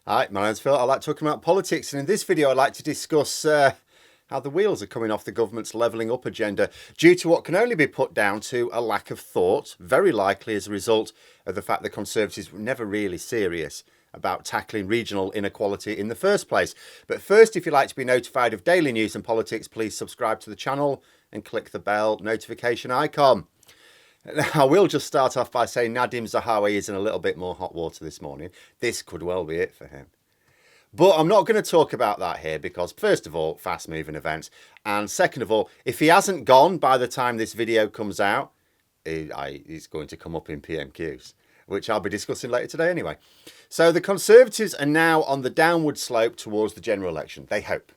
Hi, my name's Phil. I like talking about politics, and in this video, I'd like to discuss how the wheels are coming off the government's levelling up agenda due to what can only be put down to a lack of thought, very likely as a result of the fact the Conservatives were never really serious about tackling regional inequality in the first place. But first, if you'd like to be notified of daily news and politics, please subscribe to the channel and click the bell notification icon. I will just start off by saying Nadim Zahawi is in a little bit more hot water this morning. This could well be it for him. But I'm not going to talk about that here because, first of all, fast-moving events. And second of all, if he hasn't gone by the time this video comes out, he's going to come up in PMQs, which I'll be discussing later today anyway. So the Conservatives are now on the downward slope towards the general election. They hope.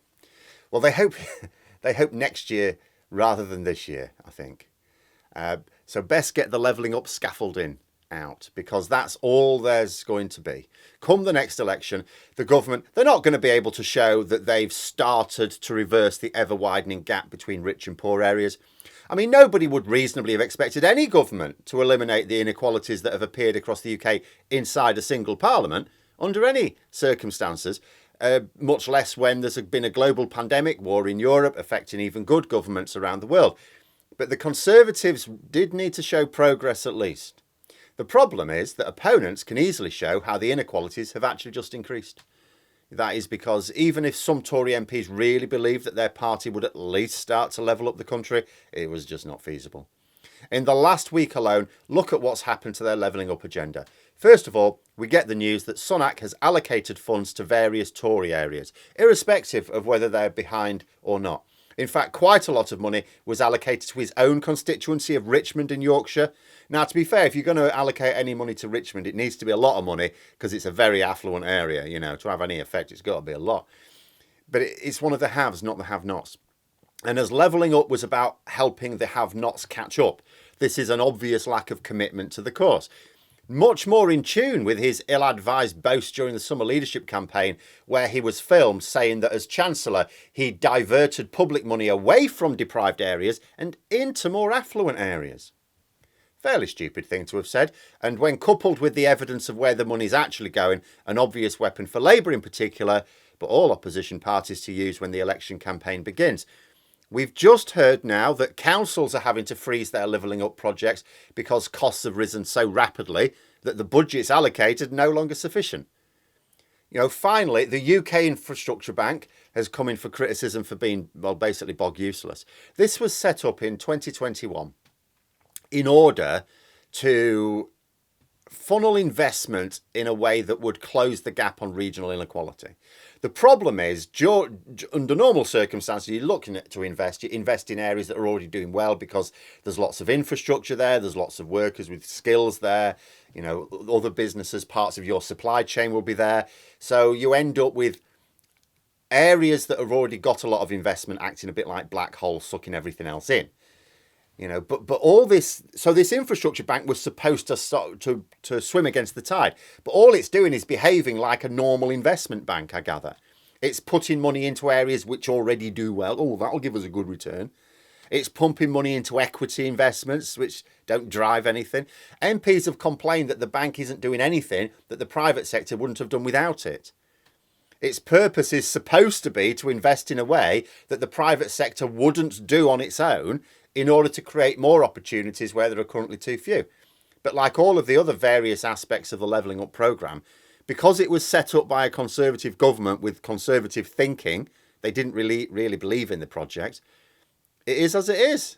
Well, they hope next year rather than this year, I think. So best get the levelling up scaffolding out because that's all there's going to be. Come the next election, the government, they're not going to be able to show that they've started to reverse the ever-widening gap between rich and poor areas. I mean, nobody would reasonably have expected any government to eliminate the inequalities that have appeared across the UK inside a single parliament under any circumstances, much less when there's been a global pandemic, war in Europe, affecting even good governments around the world. But the Conservatives did need to show progress at least. The problem is that opponents can easily show how the inequalities have actually just increased. That is because even if some Tory MPs really believed that their party would at least start to level up the country, it was just not feasible. In the last week alone, look at what's happened to their levelling up agenda. First of all, we get the news that Sunak has allocated funds to various Tory areas, irrespective of whether they're behind or not. In fact, quite a lot of money was allocated to his own constituency of Richmond in Yorkshire. Now, to be fair, if you're going to allocate any money to Richmond, it needs to be a lot of money because it's a very affluent area. You know, to have any effect, it's got to be a lot. But it's one of the haves, not the have-nots. And as levelling up was about helping the have-nots catch up, this is an obvious lack of commitment to the cause. Much more in tune with his ill-advised boast during the summer leadership campaign, where he was filmed saying that as Chancellor, he diverted public money away from deprived areas and into more affluent areas. Fairly stupid thing to have said, and when coupled with the evidence of where the money's actually going, an obvious weapon for Labour in particular, but all opposition parties to use when the election campaign begins. We've just heard now that councils are having to freeze their levelling up projects because costs have risen so rapidly that the budgets allocated are no longer sufficient. You know, finally, the UK Infrastructure Bank has come in for criticism for being, well, basically bog useless. This was set up in 2021 in order to funnel investment in a way that would close the gap on regional inequality. The problem is, under normal circumstances, you're looking to invest. You invest in areas that are already doing well because there's lots of infrastructure there. There's lots of workers with skills there. You know, other businesses, parts of your supply chain will be there. So you end up with areas that have already got a lot of investment acting a bit like black holes, sucking everything else in. You know, but all this, so this infrastructure bank was supposed to start to swim against the tide, but all it's doing is behaving like a normal investment bank, I gather. It's putting money into areas which already do well. Oh, that'll give us a good return. It's pumping money into equity investments, which don't drive anything. MPs have complained that the bank isn't doing anything that the private sector wouldn't have done without it. Its purpose is supposed to be to invest in a way that the private sector wouldn't do on its own in order to create more opportunities where there are currently too few. But like all of the other various aspects of the levelling up programme, because it was set up by a Conservative government with Conservative thinking, they didn't really believe in the project. It is as it is.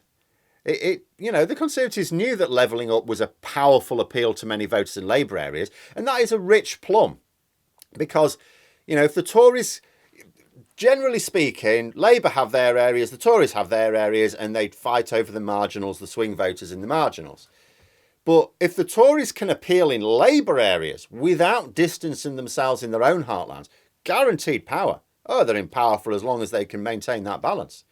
You know, the Conservatives knew that levelling up was a powerful appeal to many voters in Labour areas, and that is a rich plum. Because, you know, if the Tories, generally speaking, Labour have their areas, the Tories have their areas, and they'd fight over the marginals, the swing voters in the marginals. But if the Tories can appeal in Labour areas without distancing themselves in their own heartlands, guaranteed power. Oh, they're in power for as long as they can maintain that balance.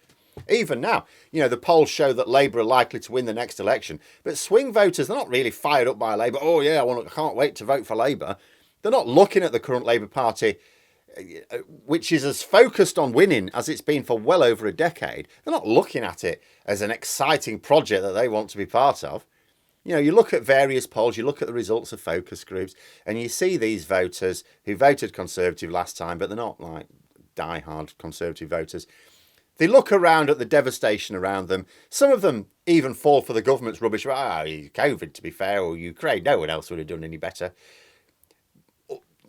Even now, you know, the polls show that Labour are likely to win the next election, but swing voters, they're not really fired up by Labour. Oh yeah, I can't wait to vote for Labour. They're not looking at the current Labour Party, which is as focused on winning as it's been for well over a decade. They're not looking at it as an exciting project that they want to be part of. You know, you look at various polls, you look at the results of focus groups, and you see these voters who voted Conservative last time, but they're not like die-hard Conservative voters. They look around at the devastation around them. Some of them even fall for the government's rubbish. COVID, to be fair, or Ukraine. No one else would have done any better.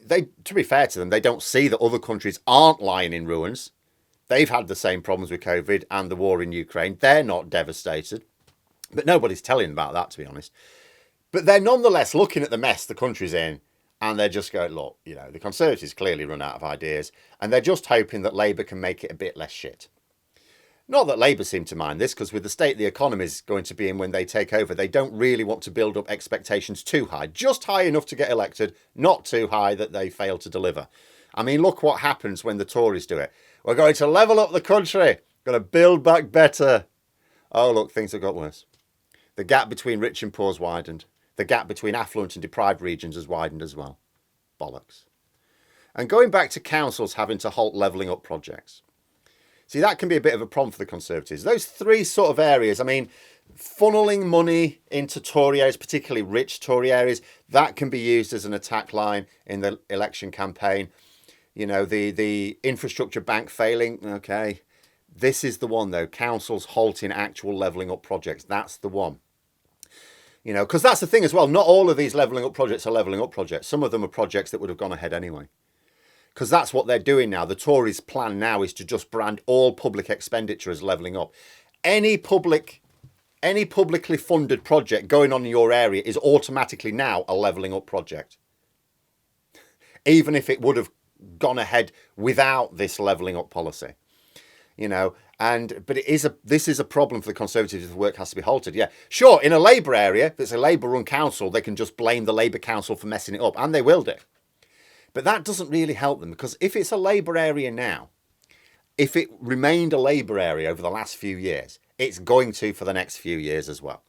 To be fair to them, they don't see that other countries aren't lying in ruins. They've had the same problems with COVID and the war in Ukraine. They're not devastated. But nobody's telling them about that, to be honest. But they're nonetheless looking at the mess the country's in, and they're just going, look, you know, the Conservatives clearly run out of ideas, and they're just hoping that Labour can make it a bit less shit. Not that Labour seem to mind this, because with the state the economy is going to be in when they take over, they don't really want to build up expectations too high. Just high enough to get elected, not too high that they fail to deliver. I mean, look what happens when the Tories do it. We're going to level up the country. Going to build back better. Oh, look, things have got worse. The gap between rich and poor's widened. The gap between affluent and deprived regions has widened as well. Bollocks. And going back to councils having to halt levelling up projects. See, that can be a bit of a problem for the Conservatives. Those three sort of areas, I mean, funneling money into Tory areas, particularly rich Tory areas, that can be used as an attack line in the election campaign. You know, the infrastructure bank failing, okay. This is the one, though. Councils halting actual levelling up projects. That's the one. You know, because that's the thing as well. Not all of these levelling up projects are levelling up projects. Some of them are projects that would have gone ahead anyway. Because that's what they're doing now. The Tories' plan now is to just brand all public expenditure as levelling up. Any publicly funded project going on in your area is automatically now a levelling up project. Even if it would have gone ahead without this levelling up policy. You know, but this is a problem for the Conservatives if the work has to be halted. Yeah, sure, in a Labour area, if it's a Labour-run council, they can just blame the Labour council for messing it up, and they will do. But that doesn't really help them, because if it's a Labour area now, if it remained a Labour area over the last few years, it's going to for the next few years as well.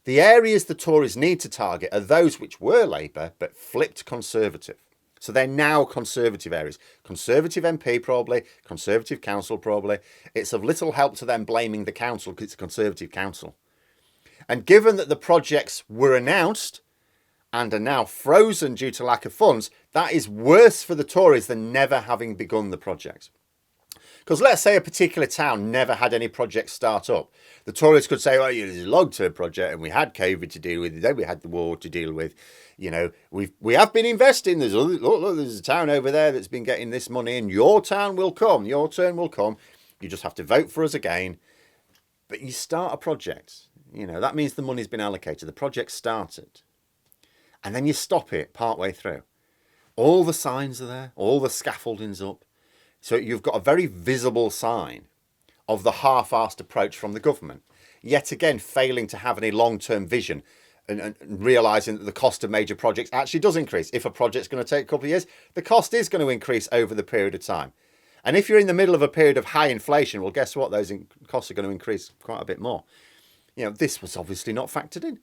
The areas the Tories need to target are those which were Labour but flipped Conservative. So they're now Conservative areas. Conservative MP probably, Conservative council probably. It's of little help to them blaming the council because it's a Conservative council. And given that the projects were announced and are now frozen due to lack of funds, that is worse for the Tories than never having begun the projects. Because let's say a particular town never had any projects start up. The Tories could say, well, it's a long-term project and we had COVID to deal with, then we had the war to deal with. You know, we have been investing. There's a town over there that's been getting this money, and your town will come. Your turn will come. You just have to vote for us again. But you start a project. You know, that means the money's been allocated. The project started. And then you stop it partway through. All the signs are there. All the scaffolding's up. So you've got a very visible sign of the half-arsed approach from the government. Yet again, failing to have any long-term vision and realising that the cost of major projects actually does increase. If a project's going to take a couple of years, the cost is going to increase over the period of time. And if you're in the middle of a period of high inflation, well, guess what? Those costs are going to increase quite a bit more. You know, this was obviously not factored in.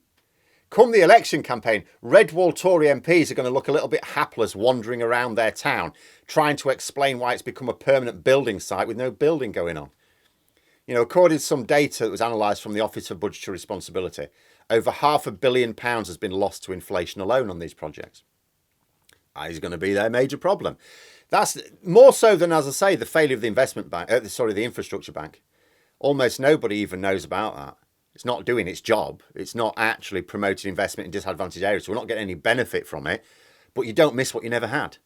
Come the election campaign, red wall Tory MPs are going to look a little bit hapless wandering around their town, trying to explain why it's become a permanent building site with no building going on. You know, according to some data that was analysed from the Office for Budgetary Responsibility, over £500 million has been lost to inflation alone on these projects. That is going to be their major problem. That's more so than, as I say, the failure of the the infrastructure bank. Almost nobody even knows about that. It's not doing its job. It's not actually promoting investment in disadvantaged areas. So we're not getting any benefit from it, but you don't miss what you never had.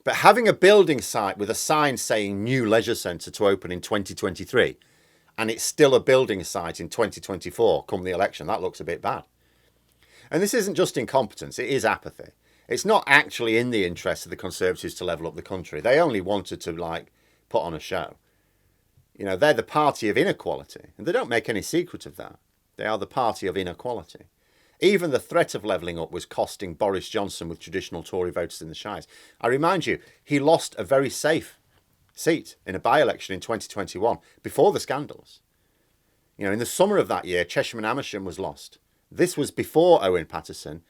But having a building site with a sign saying new leisure centre to open in 2023, and it's still a building site in 2024, come the election, that looks a bit bad. And this isn't just incompetence, it is apathy. It's not actually in the interest of the Conservatives to level up the country. They only wanted to, put on a show. You know, they're the party of inequality, and they don't make any secret of that. They are the party of inequality. Even the threat of levelling up was costing Boris Johnson with traditional Tory voters in the Shires. I remind you, he lost a very safe seat in a by-election in 2021 before the scandals. You know, in the summer of that year, Chesham and Amersham was lost. This was before Owen Paterson,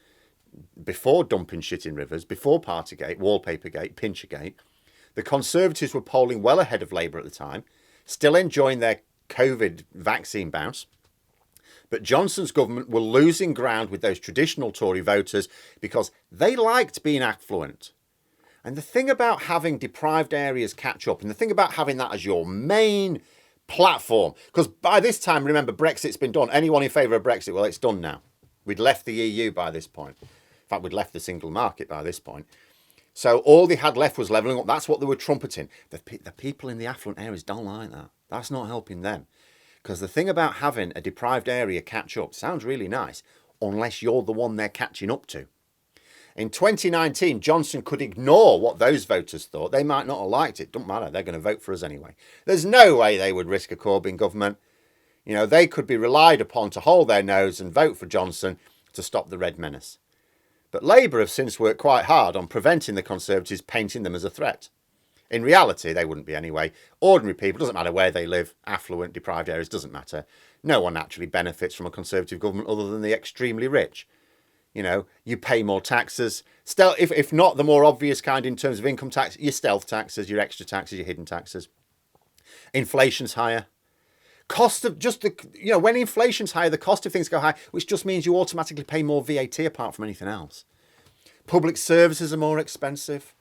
before dumping shit in rivers, before Partygate, Wallpapergate, Pinchergate. The Conservatives were polling well ahead of Labour at the time, still enjoying their COVID vaccine bounce. But Johnson's government were losing ground with those traditional Tory voters because they liked being affluent. And the thing about having deprived areas catch up, and the thing about having that as your main platform, because by this time, remember, Brexit's been done. Anyone in favour of Brexit, well, it's done now. We'd left the EU by this point. In fact, we'd left the single market by this point. So all they had left was levelling up. That's what they were trumpeting. The people in the affluent areas don't like that. That's not helping them. Because the thing about having a deprived area catch up sounds really nice, unless you're the one they're catching up to. In 2019, Johnson could ignore what those voters thought. They might not have liked it. Doesn't matter. They're going to vote for us anyway. There's no way they would risk a Corbyn government. You know, they could be relied upon to hold their nose and vote for Johnson to stop the Red Menace. But Labour have since worked quite hard on preventing the Conservatives painting them as a threat. In reality, they wouldn't be anyway. Ordinary people, doesn't matter where they live, affluent, deprived areas, doesn't matter. No one actually benefits from a Conservative government other than the extremely rich. You know, you pay more taxes. Still, if not the more obvious kind in terms of income tax, your stealth taxes, your extra taxes, your hidden taxes. Inflation's higher. Cost of just the, you know, when inflation's higher, the cost of things go high, which just means you automatically pay more VAT apart from anything else. Public services are more expensive.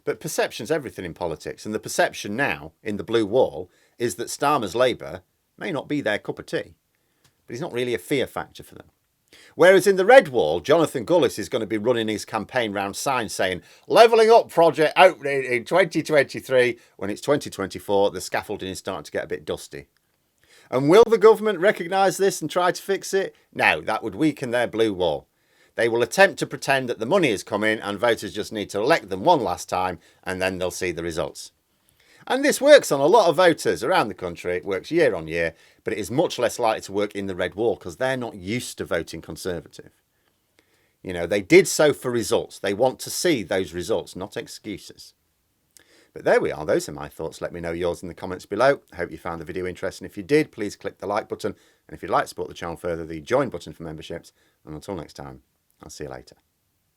But perception's everything in politics, and the perception now in the blue wall is that Starmer's Labour may not be their cup of tea, but he's not really a fear factor for them. Whereas in the red wall, Jonathan Gullis is going to be running his campaign round signs saying, levelling up project out in 2023, when it's 2024, the scaffolding is starting to get a bit dusty. And will the government recognise this and try to fix it? No, that would weaken their blue wall. They will attempt to pretend that the money is coming and voters just need to elect them one last time and then they'll see the results. And this works on a lot of voters around the country. It works year on year, but it is much less likely to work in the red wall because they're not used to voting Conservative. You know, they did so for results. They want to see those results, not excuses. But there we are. Those are my thoughts. Let me know yours in the comments below. I hope you found the video interesting. If you did, please click the like button. And if you'd like to support the channel further, the join button for memberships. And until next time, I'll see you later.